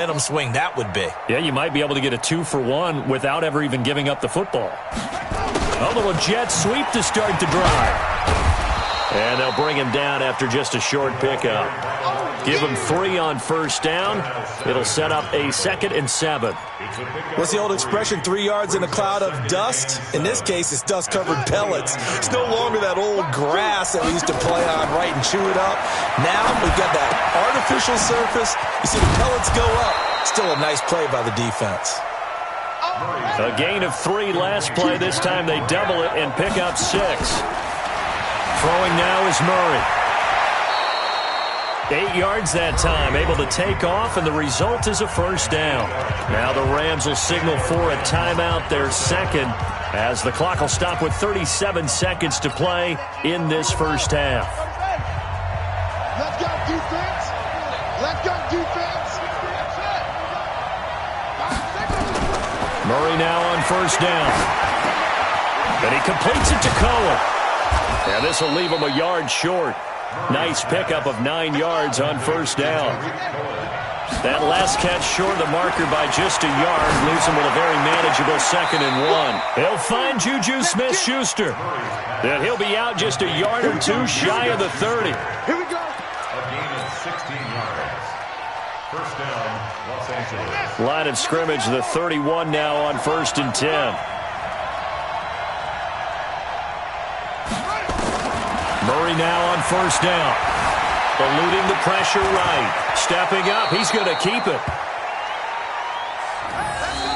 momentum swing that would be. Yeah, you might be able to get a 2-for-1 without ever even giving up the football. A little jet sweep to start the drive. And they'll bring him down after just a short pickup. Give him 3 on first down. It'll set up a 2nd and 7. What's the old expression, 3 yards in a cloud of dust? In this case, it's dust-covered pellets. It's no longer that old grass that we used to play on, right, and chew it up. Now we've got that artificial surface. You see the pellets go up. Still a nice play by the defense. A gain of 3 last play. This time they double it and pick up 6. Throwing now is Murray. 8 yards that time, able to take off, and the result is a first down. Now the Rams will signal for a timeout, their second, as the clock will stop with 37 seconds to play in this first half. Let's go, defense. Let's go, defense. Murray now on first down. And he completes it to Cohen. And this will leave him a yard short. Nice pickup of 9 yards on first down. That last catch short of the marker by just a yard leaves him with a very manageable 2nd and 1. He'll find Juju Smith-Schuster. Then he'll be out just a yard or 2 shy of the 30. Here we go. A gain of 16 yards. First down, Los Angeles. Line of scrimmage, the 31 now on 1st and 10. Murray now on first down. Eluding the pressure right. Stepping up, he's going to keep it.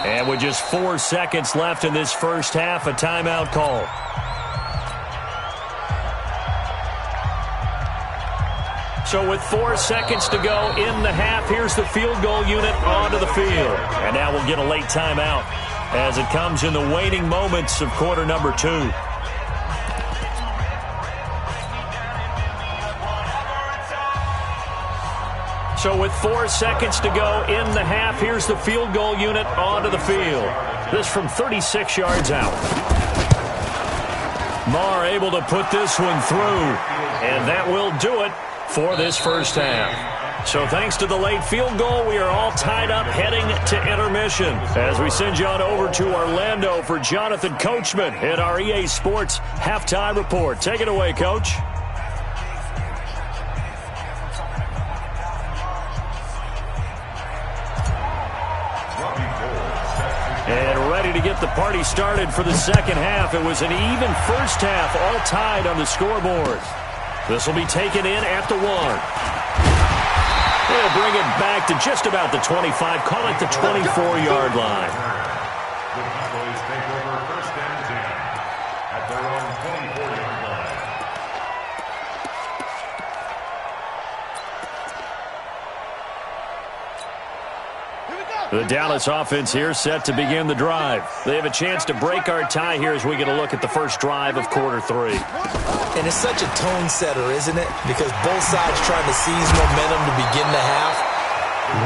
And with just 4 seconds left in this first half, a timeout call. So with 4 seconds to go in the half, here's the field goal unit onto the field. And now we'll get a late timeout as it comes in the waning moments of quarter number 2. So with 4 seconds to go in the half, here's the field goal unit onto the field. This from 36 yards out. Marr able to put this one through, and that will do it for this first half. So thanks to the late field goal, we are all tied up heading to intermission as we send you on over to Orlando for Jonathan Coachman in our EA Sports Halftime Report. Take it away, Coach. And ready to get the party started for the second half. It was an even first half, all tied on the scoreboard. This will be taken in at the 1. They'll bring it back to just about the 25, call it the 24-yard line. The Cowboys take over first and 10 at their own 24-yard line. The Dallas offense here set to begin the drive. They have a chance to break our tie here as we get a look at the first drive of quarter 3. And it's such a tone setter, isn't it? Because both sides trying to seize momentum to begin the half.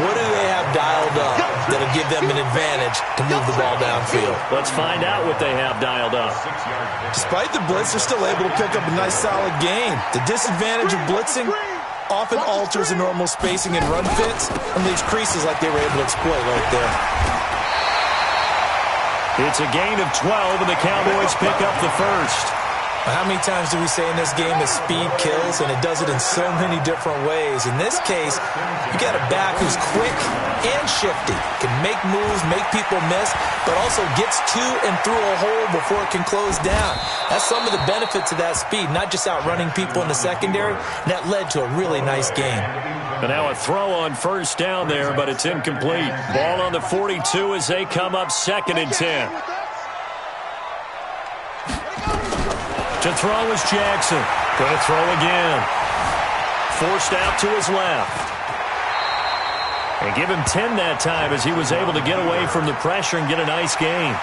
What do they have dialed up that'll give them an advantage to move the ball downfield? Let's find out what they have dialed up. Despite the blitz, they're still able to pick up a nice solid gain. The disadvantage of blitzing often alters the normal spacing and run fits and leaves creases like they were able to exploit right there. It's a gain of 12, and the Cowboys pick up the first. How many times do we say in this game that speed kills, and it does it in so many different ways? In this case, you got a back who's quick and shifty, can make moves, make people miss, but also gets to and through a hole before it can close down. That's some of the benefits of that speed, not just outrunning people in the secondary, and that led to a really nice game. And now a throw on first down there, but it's incomplete. Ball on the 42 as they come up 2nd and 10. To throw is Jackson. Going to throw again. Forced out to his left. And give him 10 that time as he was able to get away from the pressure and get a nice gain.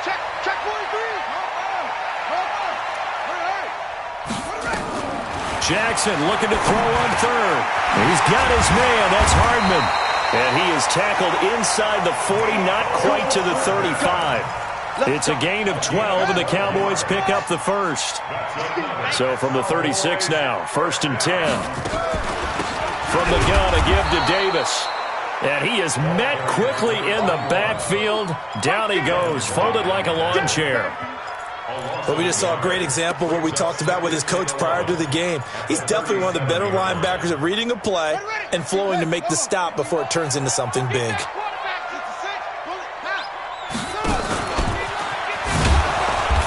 Check 43. Jackson looking to throw on 3rd. He's got his man. That's Hardman. And he is tackled inside the 40, not quite to the 35. It's a gain of 12, and the Cowboys pick up the first. So from the 36 now, 1st and 10. From the gun, a give to Davis. And he is met quickly in the backfield. Down he goes, folded like a lawn chair. But we just saw a great example of what we talked about with his coach prior to the game. He's definitely one of the better linebackers at reading a play and flowing to make the stop before it turns into something big.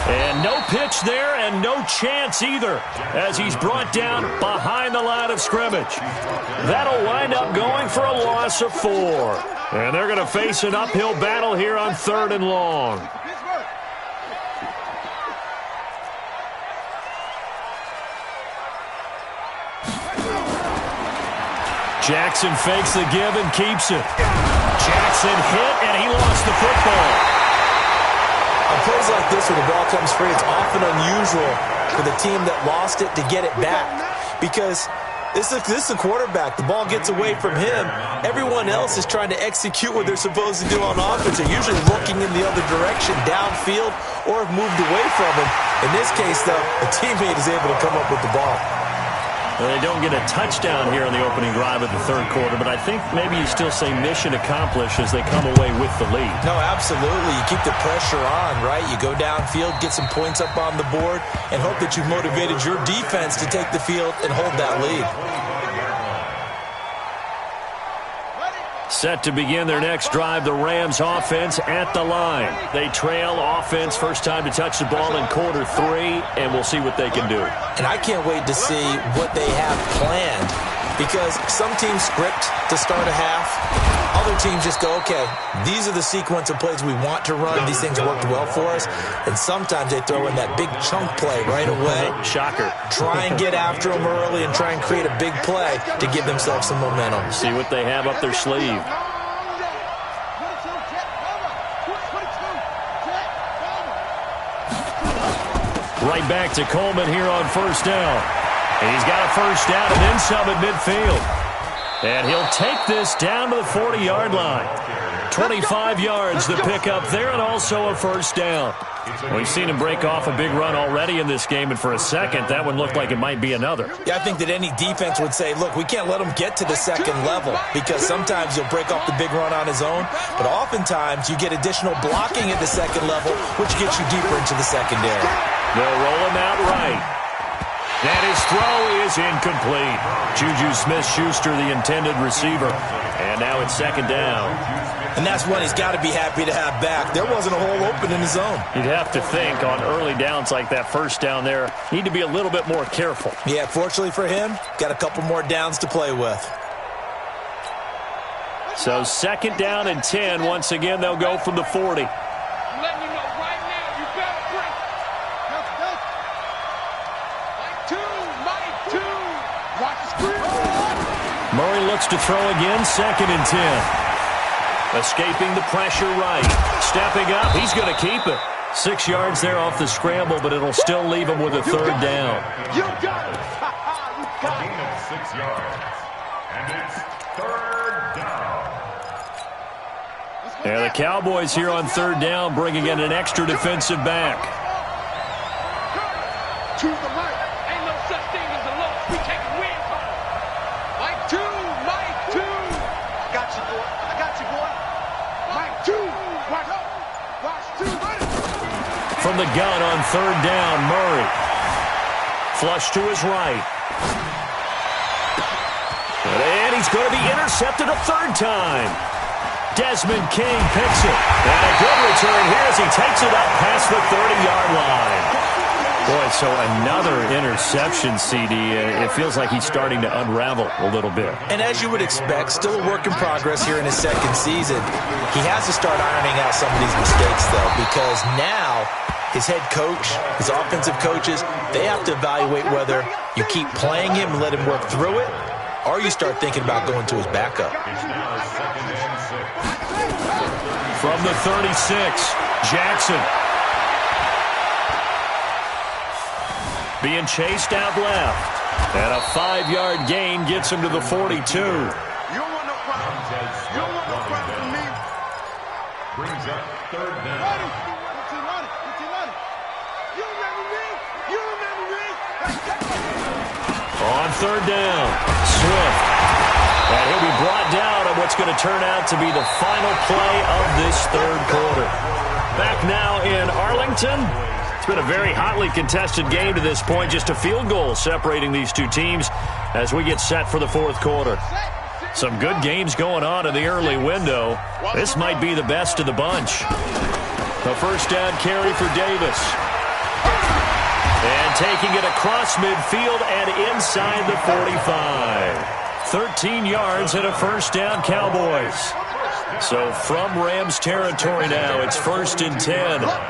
And no pitch there and no chance either as he's brought down behind the line of scrimmage. That'll wind up going for a loss of 4. And they're going to face an uphill battle here on 3rd and long. Jackson fakes the give and keeps it. Jackson hit, and he lost the football. On plays like this where the ball comes free, it's often unusual for the team that lost it to get it back. Because this is a quarterback. The ball gets away from him. Everyone else is trying to execute what they're supposed to do on offense. They're usually looking in the other direction, downfield, or have moved away from him. In this case, though, the teammate is able to come up with the ball. Well, they don't get a touchdown here in the opening drive of the 3rd quarter, but I think maybe you still say mission accomplished as they come away with the lead. No, absolutely. You keep the pressure on, right? You go downfield, get some points up on the board, and hope that you've motivated your defense to take the field and hold that lead. Set to begin their next drive, the Rams offense at the line. They trail offense, first time to touch the ball in quarter 3, and we'll see what they can do. And I can't wait to see what they have planned, because some teams script to start a half. Other teams just go, okay, these are the sequence of plays we want to run. These things worked well for us. And sometimes they throw in that big chunk play right away. Shocker. Try and get after them early and try and create a big play to give themselves some momentum. See what they have up their sleeve. Right back to Coleman here on 1st down. And he's got a 1st down and then some at midfield. And he'll take this down to the 40-yard line. 25 yards to pick up there, and also a 1st down. We've seen him break off a big run already in this game, and for a second, that one looked like it might be another. Yeah, I think that any defense would say, look, we can't let him get to the 2nd level, because sometimes he'll break off the big run on his own, but oftentimes you get additional blocking at the 2nd level, which gets you deeper into the secondary. They'll roll him out right. And his throw is incomplete. Juju Smith-Schuster, the intended receiver. And now it's 2nd down. And that's one he's got to be happy to have back. There wasn't a hole open in his zone. You'd have to think on early downs like that 1st down there, need to be a little bit more careful. Yeah, fortunately for him, got a couple more downs to play with. So 2nd down and 10. Once again, they'll go from the 40. Murray looks to throw again, 2nd and 10. Escaping the pressure right. Stepping up, he's going to keep it. 6 yards there off the scramble, but it'll still leave him with a 3rd down. You got it. Gain of 6 yards. And it's 3rd down. And the Cowboys here on 3rd down, bringing in an extra defensive back. To the right. Ain't no such thing as a loss. We take a win from it. Mike 2. I got you, boy. Mike 2. Watch 2. From the gun on 3rd down, Murray. Flush to his right. And he's going to be intercepted a 3rd time. Desmond King picks it. And a good return here as he takes it up past the 30-yard line. Boy, so another interception, CD. It feels like he's starting to unravel a little bit. And as you would expect, still a work in progress here in his 2nd season. He has to start ironing out some of these mistakes, though, because now his head coach, his offensive coaches, they have to evaluate whether you keep playing him and let him work through it, or you start thinking about going to his backup. From the 36, Jackson. Being chased out left. And a 5-yard gain gets him to the 42. You don't want no problem. You don't want no problem from me. Brings up 3rd down. On third down, Swift. And he'll be brought down on what's going to turn out to be the final play of this third quarter. Back now in Arlington. It's been a very hotly contested game to this point. Just a field goal separating these two teams as we get set for the fourth quarter. Some good games going on in the early window. This might be the best of the bunch. The first down carry for Davis. And taking it across midfield and inside the 45. 13 yards and a first down, Cowboys. So from Rams territory now, it's 1st and 10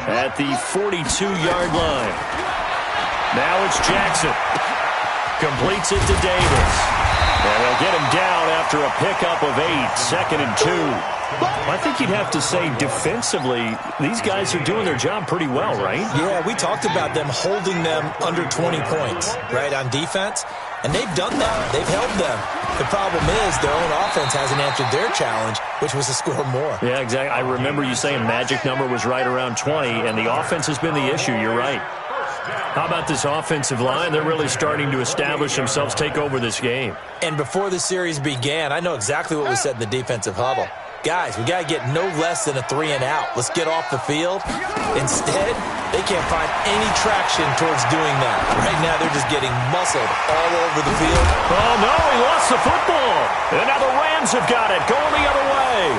at the 42-yard line. Now it's Jackson. Completes it to Davis. And they'll get him down after a pickup of 8, 2nd and 2. I think you'd have to say defensively, these guys are doing their job pretty well, right? Yeah, we talked about them holding them under 20 points, right, on defense. And they've done that. They've held them. The problem is their own offense hasn't answered their challenge, which was to score more. Yeah, exactly. I remember you saying magic number was right around 20, and the offense has been the issue. You're right. How about this offensive line? They're really starting to establish themselves, take over this game. And before the series began, I know exactly what we said in the defensive huddle. Guys, we got to get no less than a 3-and-out. Let's get off the field. Instead, they can't find any traction towards doing that. Right now, they're just getting muscled all over the field. Oh, no, he lost the football. And now the Rams have got it, going the other way.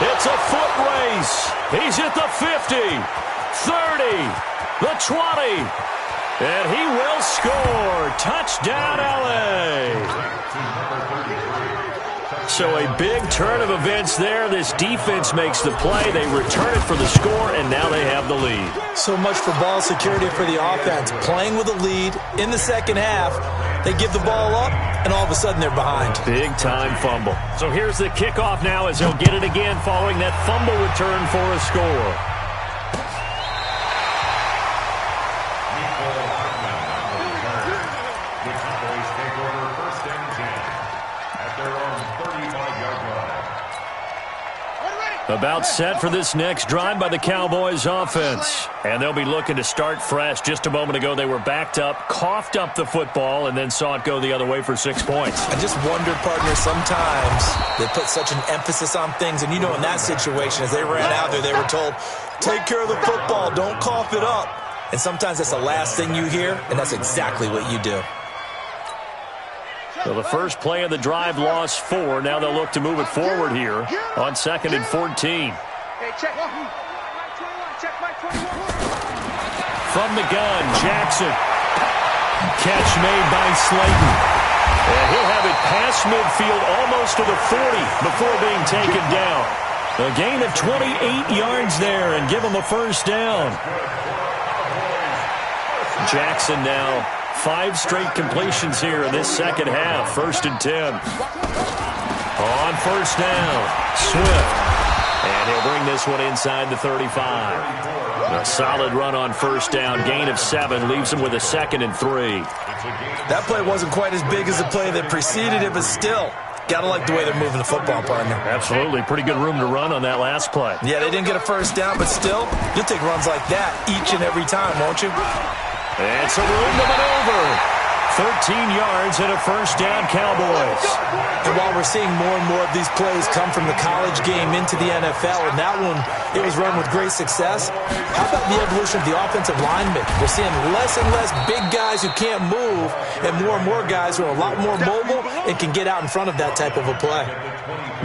It's a foot race. He's at the 50, 30, the 20. And he will score. Touchdown, L.A. So a big turn of events there. This defense makes the play. They return it for the score, and now they have the lead. So much for ball security for the offense. Playing with a lead in the second half, they give the ball up, and all of a sudden they're behind. Big-time fumble. So here's the kickoff now as they'll get it again following that fumble return for a score. About set for this next drive by the Cowboys offense. And they'll be looking to start fresh. Just a moment ago, they were backed up, coughed up the football, and then saw it go the other way for 6 points. I just wonder, partner, sometimes they put such an emphasis on things. And, you know, in that situation, as they ran out there, they were told, take care of the football, don't cough it up. And sometimes that's the last thing you hear, and that's exactly what you do. So the first play of the drive lost 4. Now they'll look to move it forward here on 2nd and 14. From the gun, Jackson. Catch made by Slayton. And he'll have it past midfield almost to the 40 before being taken down. A gain of 28 yards there and give him a first down. Jackson now 5 straight completions here in this second half. 1st and 10. On first down, Swift. And he'll bring this one inside the 35. A solid run on first down. Gain of 7 leaves him with a 2nd and 3. That play wasn't quite as big as the play that preceded it, but still, gotta like the way they're moving the football, partner. Absolutely. Pretty good room to run on that last play. Yeah, they didn't get a first down, but still, you'll take runs like that each and every time, won't you? It's a room to maneuver. 13 yards and a first down, Cowboys. And while we're seeing more and more of these plays come from the college game into the NFL, and that one, it was run with great success, how about the evolution of the offensive linemen? We're seeing less and less big guys who can't move, and more guys who are a lot more mobile and can get out in front of that type of a play.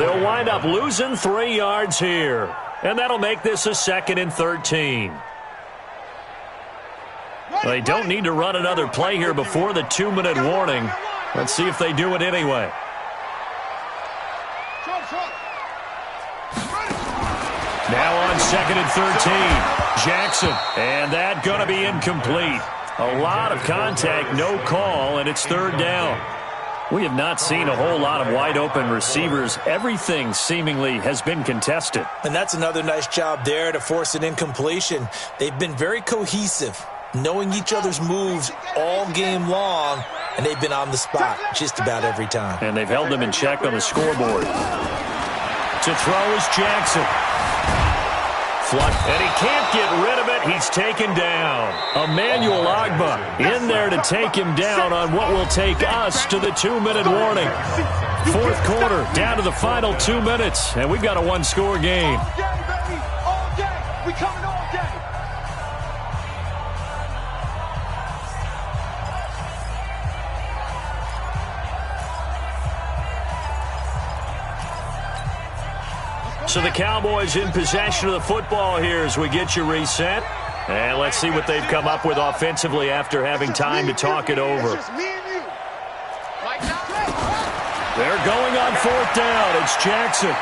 They'll wind up losing 3 yards here, and that'll make this a 2nd and 13. They don't need to run another play here before the 2-minute warning. Let's see if they do it anyway. Now on 2nd and 13, Jackson. And that going to be incomplete. A lot of contact, no call, and it's 3rd down. We have not seen a whole lot of wide-open receivers. Everything seemingly has been contested. And that's another nice job there to force an incompletion. They've been very cohesive, knowing each other's moves all game long, and they've been on the spot just about every time. And they've held them in check on the scoreboard. To throw is Jackson. flush, and he can't get rid of it. He's taken down. Emmanuel Agba in there to take him down on what will take us to the 2-minute warning. Fourth quarter, down to the final 2 minutes, and we've got a one-score game. All day, baby. All day. We coming all day. So the Cowboys in possession of the football here as we get you reset. And let's see what they've come up with offensively after having time to talk it over. They're going on fourth down. It's Jackson.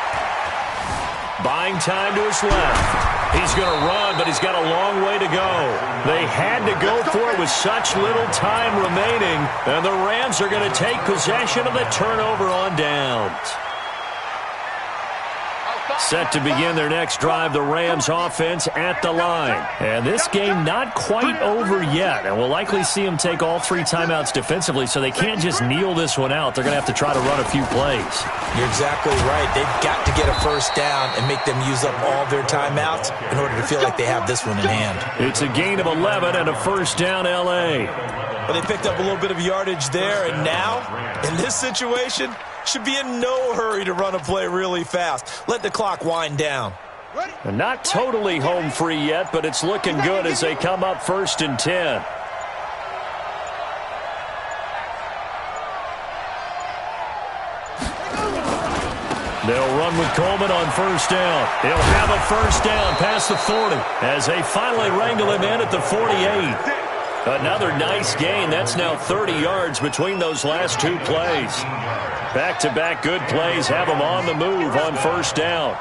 Buying time to his left. He's going to run, but he's got a long way to go. They had to go for it with such little time remaining. And the Rams are going to take possession of the turnover on downs. Set to begin their next drive, the Rams offense at the line. And this game not quite over yet. And we'll likely see them take all 3 timeouts defensively, so they can't just kneel this one out. They're going to have to try to run a few plays. You're exactly right. They've got to get a first down and make them use up all their timeouts in order to feel like they have this one in hand. It's a gain of 11 and a first down, L.A. Well, they picked up a little bit of yardage there, and now, in this situation, should be in no hurry to run a play really fast. Let the clock wind down. And not totally home free yet, but it's looking good as they come up 1st and 10. They'll run with Coleman on first down. He'll have a first down past the 40 as they finally wrangle him in at the 48. Another nice gain. That's now 30 yards between those last 2 plays. Back-to-back good plays have them on the move on first down.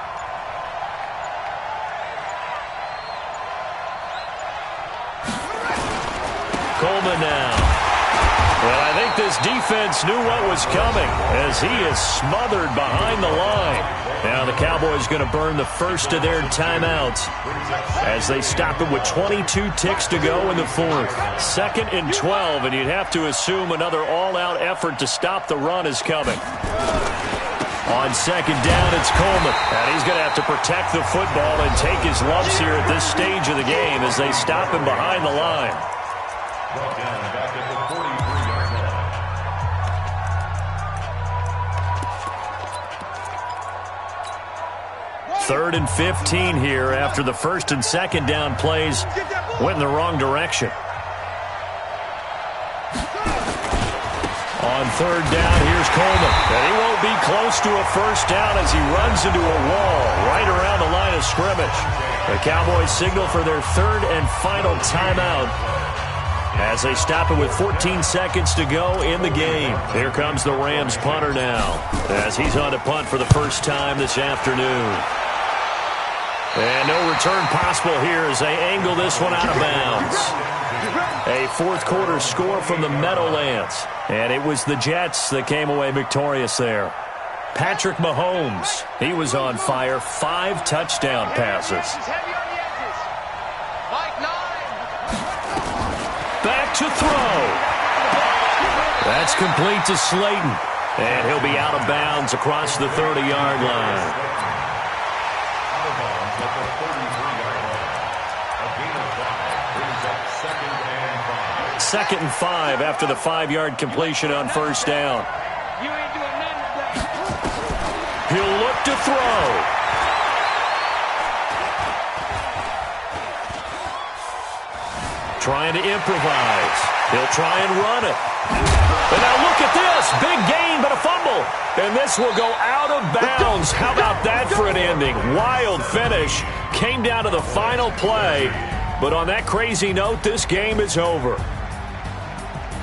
Coleman now. Well, I think this defense knew what was coming as he is smothered behind the line. Now the Cowboys going to burn the first of their timeouts as they stop it with 22 ticks to go in the 4th. 2nd and 12, and you'd have to assume another all-out effort to stop the run is coming. On 2nd down, it's Coleman, and he's going to have to protect the football and take his lumps here at this stage of the game as they stop him behind the line. Brought down back at the 43-yard line. 3rd and 15 here after the 1st and 2nd down plays went in the wrong direction. On 3rd down, here's Coleman. And he won't be close to a first down as he runs into a wall right around the line of scrimmage. The Cowboys signal for their 3rd and final timeout as they stop it with 14 seconds to go in the game. Here comes the Rams punter now as he's on to punt for the first time this afternoon. And no return possible here as they angle this one out of bounds. A 4th quarter score from the Meadowlands. And it was the Jets that came away victorious there. Patrick Mahomes, he was on fire. 5 touchdown passes. Back to throw. That's complete to Slayton. And he'll be out of bounds across the 30-yard line. 2nd and 5 after the 5-yard completion on first down. He'll look to throw. Trying to improvise. He'll try and run it. And now look at this. Big gain, but a fumble. And this will go out of bounds. How about that for an ending? Wild finish. Came down to the final play. But on that crazy note, this game is over.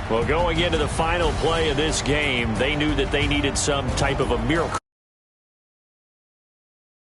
Well, going into the final play of this game, they knew that they needed some type of a miracle.